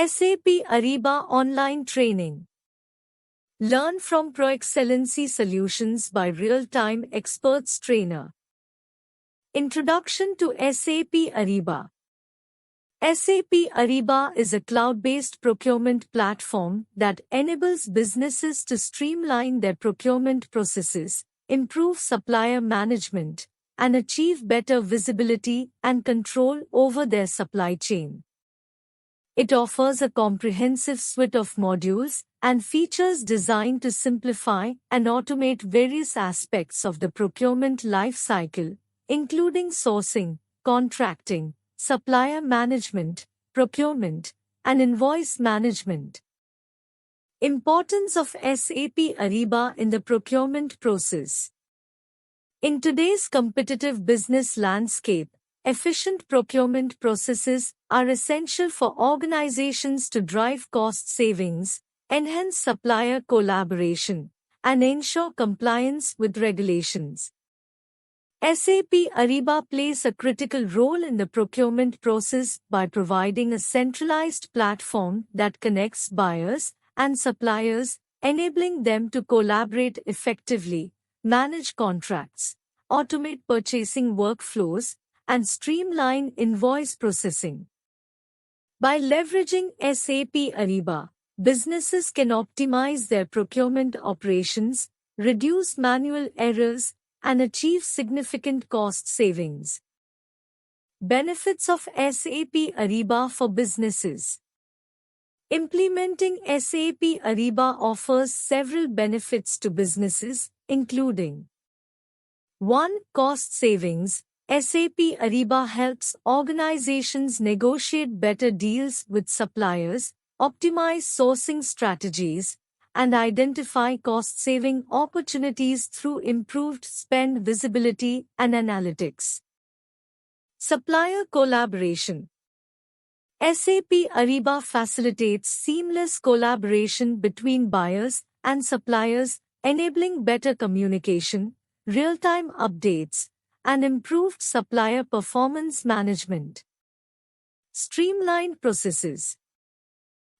SAP Ariba Online Training. Learn from Proexcellency solutions by real-time experts trainer. Introduction to SAP Ariba. SAP Ariba is a cloud-based procurement platform that enables businesses to streamline their procurement processes, improve supplier management, and achieve better visibility and control over their supply chain. It offers a comprehensive suite of modules and features designed to simplify and automate various aspects of the procurement life cycle, including sourcing, contracting, supplier management, procurement, and invoice management. Importance of SAP Ariba in the procurement process. In today's competitive business landscape, efficient procurement processes are essential for organizations to drive cost savings, enhance supplier collaboration, and ensure compliance with regulations. SAP Ariba plays a critical role in the procurement process by providing a centralized platform that connects buyers and suppliers, enabling them to collaborate effectively, manage contracts, automate purchasing workflows, and streamline invoice processing. By leveraging SAP Ariba, businesses can optimize their procurement operations, reduce manual errors, and achieve significant cost savings. Benefits of SAP Ariba for businesses. Implementing SAP Ariba offers several benefits to businesses, including 1. Cost savings. SAP Ariba helps organizations negotiate better deals with suppliers, optimize sourcing strategies, and identify cost-saving opportunities through improved spend visibility and analytics. Supplier collaboration. SAP Ariba facilitates seamless collaboration between buyers and suppliers, enabling better communication, real-time updates, and improved supplier performance management. Streamlined processes.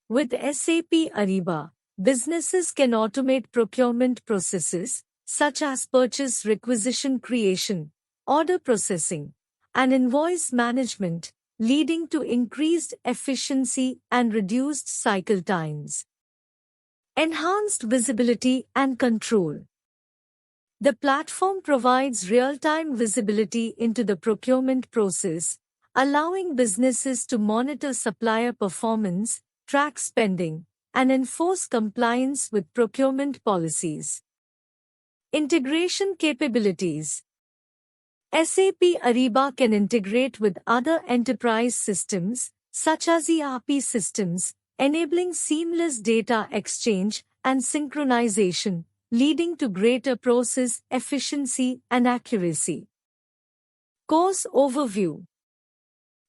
With SAP Ariba, businesses can automate procurement processes, such as purchase requisition creation, order processing, and invoice management, leading to increased efficiency and reduced cycle times. Enhanced visibility and control. The platform provides real-time visibility into the procurement process, allowing businesses to monitor supplier performance, track spending, and enforce compliance with procurement policies. Integration capabilities. SAP Ariba can integrate with other enterprise systems, such as ERP systems, enabling seamless data exchange and synchronization, leading to greater process efficiency and accuracy. Course overview.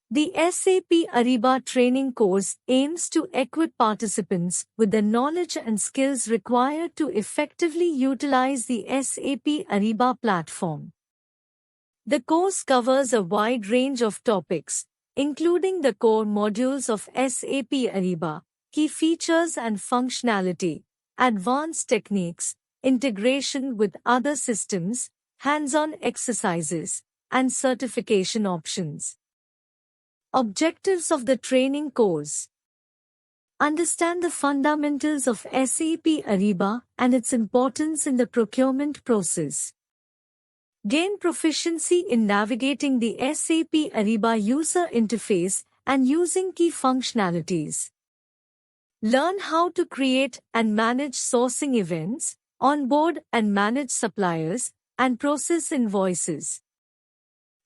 The SAP Ariba training course aims to equip participants with the knowledge and skills required to effectively utilize the SAP Ariba platform. The course covers a wide range of topics, including the core modules of SAP Ariba, key features and functionality, advanced techniques, integration with other systems, hands-on exercises, and certification options. Objectives of the training course. Understand the fundamentals of SAP Ariba and its importance in the procurement process. Gain proficiency in navigating the SAP Ariba user interface and using key functionalities. Learn how to create and manage sourcing events, onboard and manage suppliers, and process invoices.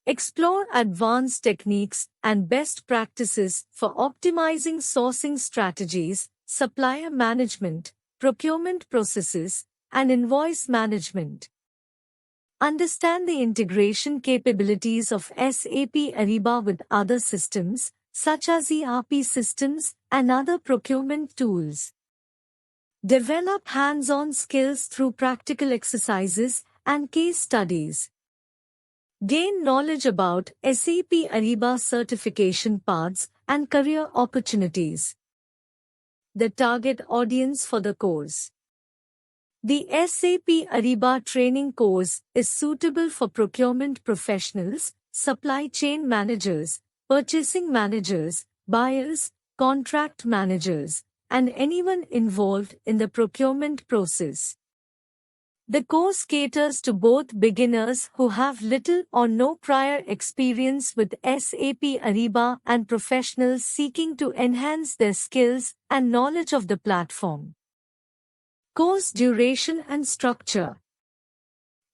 Explore advanced techniques and best practices for optimizing sourcing strategies, supplier management, procurement processes, and invoice management. Understand the integration capabilities of SAP Ariba with other systems, such as ERP systems and other procurement tools. Develop hands-on skills through practical exercises and case studies. Gain knowledge about SAP Ariba certification paths and career opportunities. the target audience for the course. The SAP Ariba training course is suitable for procurement professionals, supply chain managers, purchasing managers, buyers, contract managers, and anyone involved in the procurement process. The course caters to both beginners who have little or no prior experience with SAP Ariba and professionals seeking to enhance their skills and knowledge of the platform. Course duration and structure.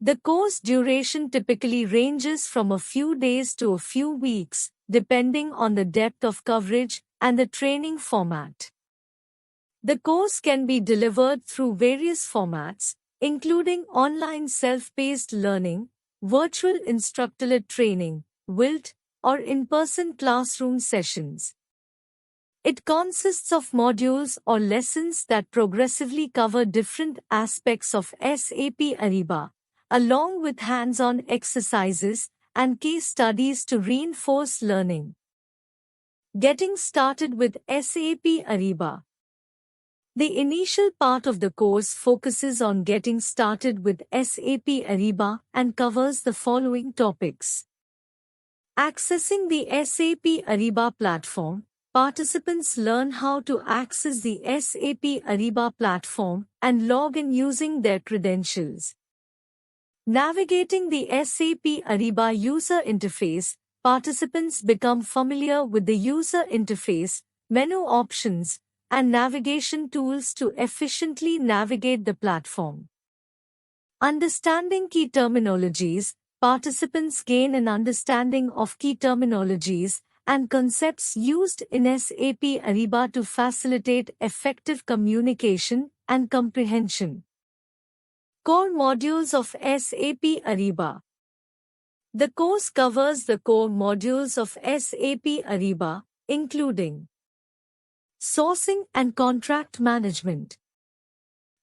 The course duration typically ranges from a few days to a few weeks, depending on the depth of coverage and the training format. The course can be delivered through various formats, including online self-paced learning, virtual instructor-led training, WILT, or in-person classroom sessions. It consists of modules or lessons that progressively cover different aspects of SAP Ariba, along with hands-on exercises and case studies to reinforce learning. Getting started with SAP Ariba. The initial part of the course focuses on getting started with SAP Ariba and covers the following topics. Accessing the SAP Ariba platform. Participants learn how to access the SAP Ariba platform and log in using their credentials. Navigating the SAP Ariba user interface. Participants become familiar with the user interface, menu options, and navigation tools to efficiently navigate the platform. Understanding key terminologies. Participants gain an understanding of key terminologies and concepts used in SAP Ariba to facilitate effective communication and comprehension. Core modules of SAP Ariba. The course covers the core modules of SAP Ariba, including sourcing and contract management.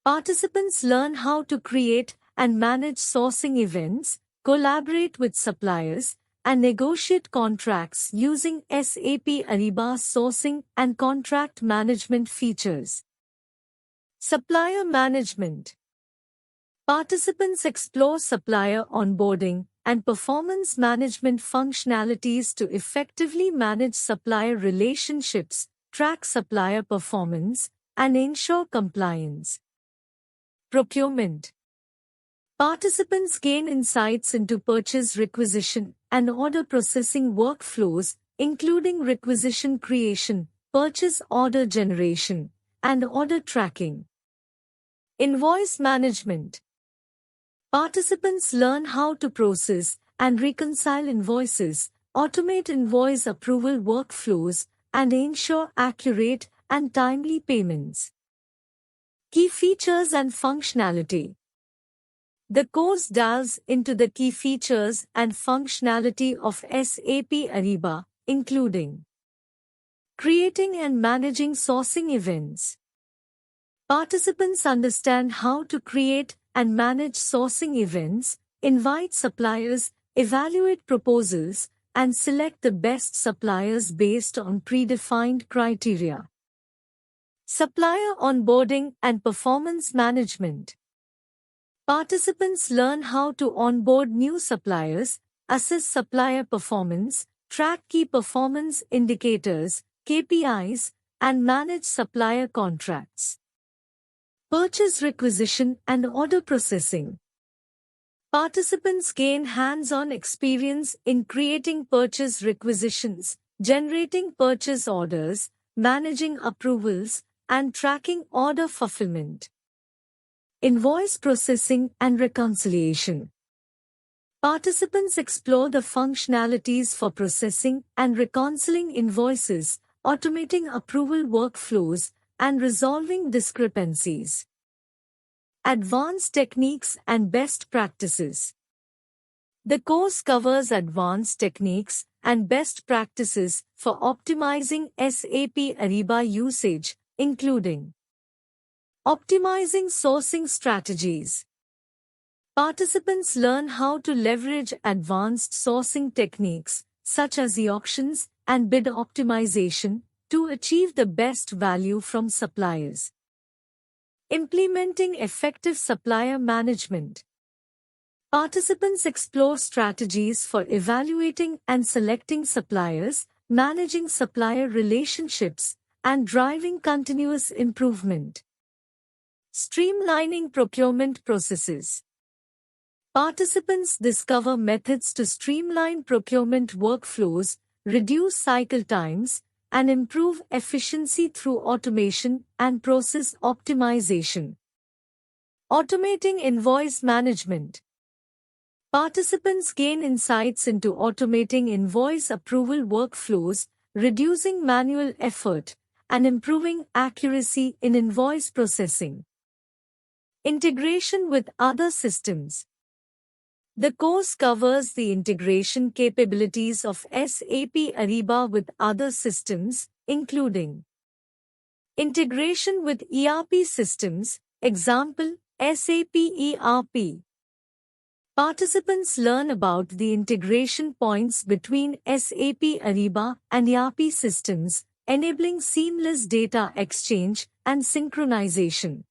Participants learn how to create and manage sourcing events, collaborate with suppliers, and negotiate contracts using SAP Ariba sourcing and contract management features. Supplier management. Participants explore supplier onboarding and performance management functionalities to effectively manage supplier relationships, track supplier performance, and ensure compliance. Procurement. Participants gain insights into purchase requisition and order processing workflows, including requisition creation, purchase order generation, and order tracking. Invoice management. Participants learn how to process and reconcile invoices, automate invoice approval workflows, and ensure accurate and timely payments. Key features and functionality. The course delves into the key features and functionality of SAP Ariba, including creating and managing sourcing events. Participants understand how to create and manage sourcing events, invite suppliers, evaluate proposals, and select the best suppliers based on predefined criteria. Supplier onboarding and performance management. Participants learn how to onboard new suppliers, assess supplier performance, track key performance indicators, KPIs, and manage supplier contracts. Purchase requisition and order processing. Participants gain hands-on experience in creating purchase requisitions, generating purchase orders, managing approvals, and tracking order fulfillment. Invoice processing and reconciliation. Participants explore the functionalities for processing and reconciling invoices, automating approval workflows, and resolving discrepancies. Advanced techniques and best practices. The course covers advanced techniques and best practices for optimizing SAP Ariba usage, including optimizing sourcing strategies. Participants learn how to leverage advanced sourcing techniques, such as the auctions and bid optimization, to achieve the best value from suppliers. Implementing effective supplier management. Participants explore strategies for evaluating and selecting suppliers, managing supplier relationships, and driving continuous improvement. Streamlining procurement processes. Participants discover methods to streamline procurement workflows, reduce cycle times, and improve efficiency through automation and process optimization. Automating invoice management. Participants gain insights into automating invoice approval workflows, reducing manual effort, and improving accuracy in invoice processing. Integration with other systems. The course covers the integration capabilities of SAP Ariba with other systems, including integration with ERP systems, example, SAP ERP. Participants learn about the integration points between SAP Ariba and ERP systems, enabling seamless data exchange and synchronization.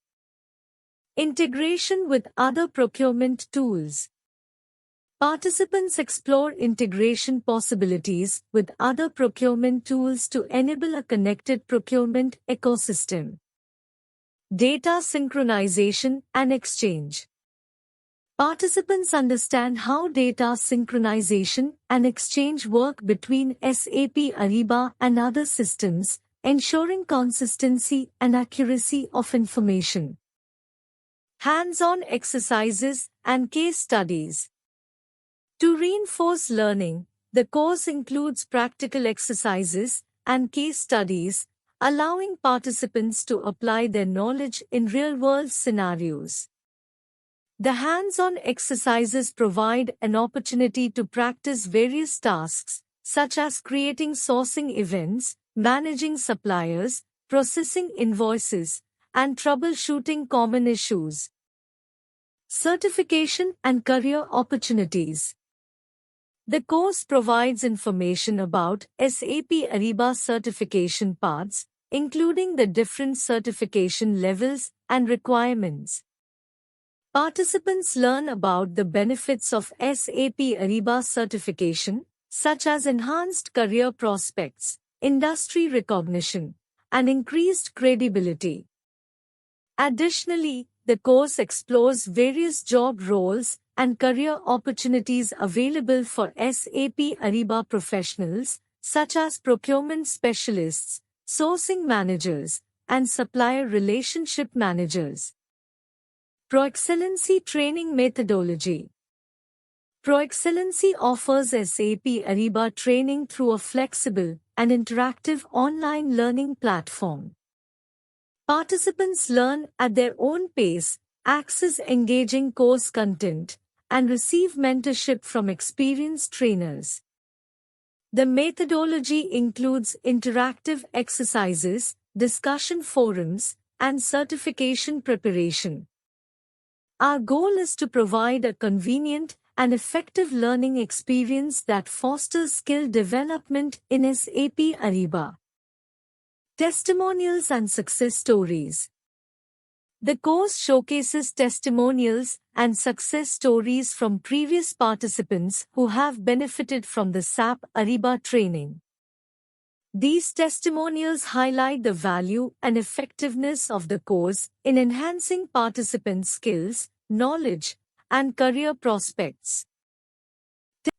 Integration with other procurement tools. Participants explore integration possibilities with other procurement tools to enable a connected procurement ecosystem. Data synchronization and exchange. Participants understand how data synchronization and exchange work between SAP Ariba and other systems, ensuring consistency and accuracy of information. Hands-on exercises and case studies. To reinforce learning, the course includes practical exercises and case studies, allowing participants to apply their knowledge in real-world scenarios. The hands-on exercises provide an opportunity to practice various tasks, such as creating sourcing events, managing suppliers, processing invoices, and troubleshooting common issues. Certification and career opportunities. The course provides information about SAP Ariba certification paths, including the different certification levels and requirements. Participants learn about the benefits of SAP Ariba certification, such as enhanced career prospects, industry recognition, and increased credibility. Additionally, the course explores various job roles and career opportunities available for SAP Ariba professionals, such as procurement specialists, sourcing managers, and supplier relationship managers. Proexcellency training methodology. Proexcellency offers SAP Ariba training through a flexible and interactive online learning platform. Participants learn at their own pace, access engaging course content, and receive mentorship from experienced trainers. The methodology includes interactive exercises, discussion forums, and certification preparation. Our goal is to provide a convenient and effective learning experience that fosters skill development in SAP Ariba. Testimonials and success stories. The course showcases testimonials and success stories from previous participants who have benefited from the SAP Ariba training. These testimonials highlight the value and effectiveness of the course in enhancing participant skills, knowledge, and career prospects.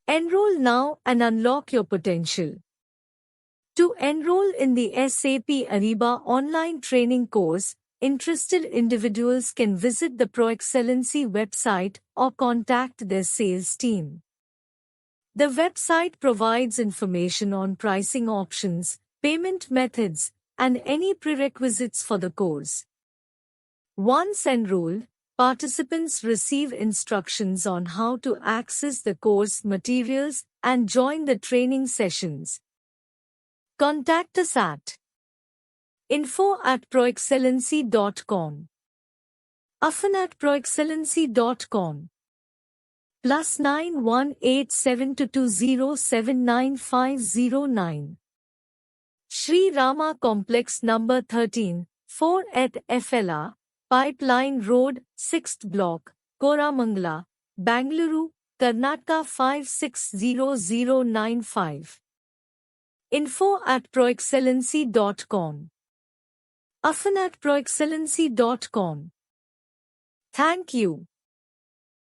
Enroll now and unlock your potential. To enroll in the SAP Ariba online training course, interested individuals can visit the Proexcellency website or contact their sales team. The website provides information on pricing options, payment methods, and any prerequisites for the course. Once enrolled, participants receive instructions on how to access the course materials and join the training sessions. Contact us at info@proexcellency.com, afan@proexcellency.com, +918722079509. Sri Rama Complex number 13, 4 at FLR, Pipeline Road, 6th Block, Koramangala, Bangalore, Karnataka 560095. info@proexcellency.com. often@proexcellency.com. Thank you.